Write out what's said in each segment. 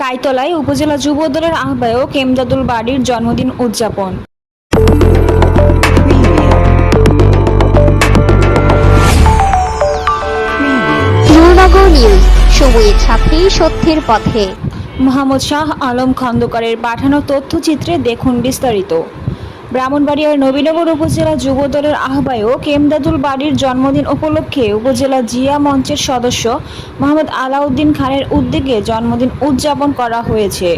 কাইতলায় উপজেলা যুবদলের আহ্বায়ক এমদাদুল বাড়ির জন্মদিন উদযাপন। নূরনগর নিউজ, সময়ের সাথে সত্যের পথে। মোহাম্মদ শাহ আলম খন্দকারের পাঠানো তথ্যচিত্রে দেখুন বিস্তারিত। ব্রাহ্মণবাড়িয়ার নবীনগর উপজেলা যুবদলের আহ্বায়ক এমদাদুল বাড়ির জন্মদিন উপলক্ষে উপজেলা জিয়া মঞ্চের সদস্য মোহাম্মদ আলাউদ্দিন খানের উদ্যোগে জন্মদিন উদযাপন করা হয়েছে।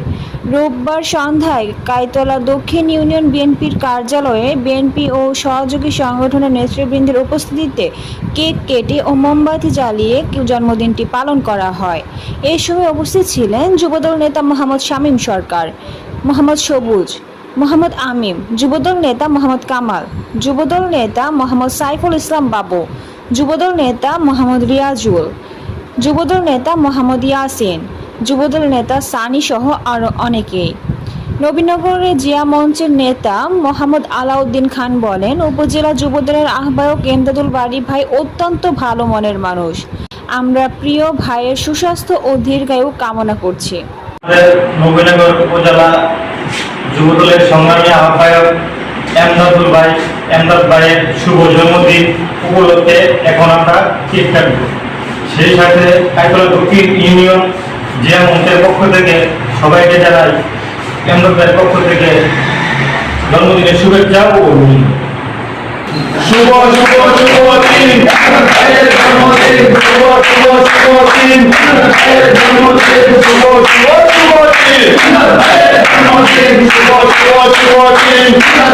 রোববার সন্ধ্যায় কাইতলা দক্ষিণ ইউনিয়ন বিএনপির কার্যালয়ে বিএনপি ও সহযোগী সংগঠনের নেতৃবৃন্দের উপস্থিতিতে কেক কেটে ও মোমবাতি জ্বালিয়ে জন্মদিনটি পালন করা হয়। এই সময় উপস্থিত ছিলেন যুবদল নেতা মোহাম্মদ শামীম সরকার, মোহাম্মদ সবুজ, মোহাম্মদ আমিম, যুবদল নেতা মোহাম্মদ কামাল, যুবদল নেতা মোহাম্মদ সাইফুল ইসলাম বাবু, যুবদল নেতা মোহাম্মদ রিয়াজুল, যুবদল নেতা মোহাম্মদ ইয়াসিন, যুবদল নেতা সানি সহ আরও অনেকেই। নবীনগরের জিয়া মঞ্চের নেতা মোহাম্মদ আলাউদ্দিন খান বলেন, উপজেলা যুবদলের আহ্বায়ক এমদাদুল বাড়ি ভাই অত্যন্ত ভালো মনের মানুষ। আমরা প্রিয় ভাইয়ের সুস্বাস্থ্য ও দীর্ঘায়ু কামনা করছি। নবীনগর উপজেলা যুবদলের সংগ্রামী আহ্বায়ক এমদাদুল ভাইয়ের শুভ জন্মদিন উপলক্ষে এখন আমরা কেক কাটব। সেই সাথে কাইতলা দক্ষিণ ইউনিয়ন জিয়া মঞ্চের পক্ষ থেকে সবাইকে জানাই এমদাদুল ভাইয়ের পক্ষ থেকে জন্মদিনের শুভেচ্ছা ও অভিনন্দন। শুভ শুভ শুভ দিন ভাইয়ের জন্মদিন, শুভ শুভ শুভ দিন ভাইয়ের জন্মদিন, শুভ শুভ শুভ দিন ভাইয়ের জন্মদিন, শুভ শুভ শুভ দিন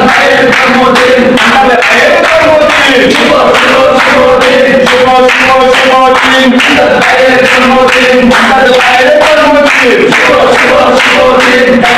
ভাইয়ের জন্মদিন, ভাইয়ের জন্মদিন, শুভ শুভ শুভ দিন, শুভ শুভ শুভ দিন ভাইয়ের জন্মদিন, ভাইয়ের জন্মদিন, শুভ শুভ শুভ দিন।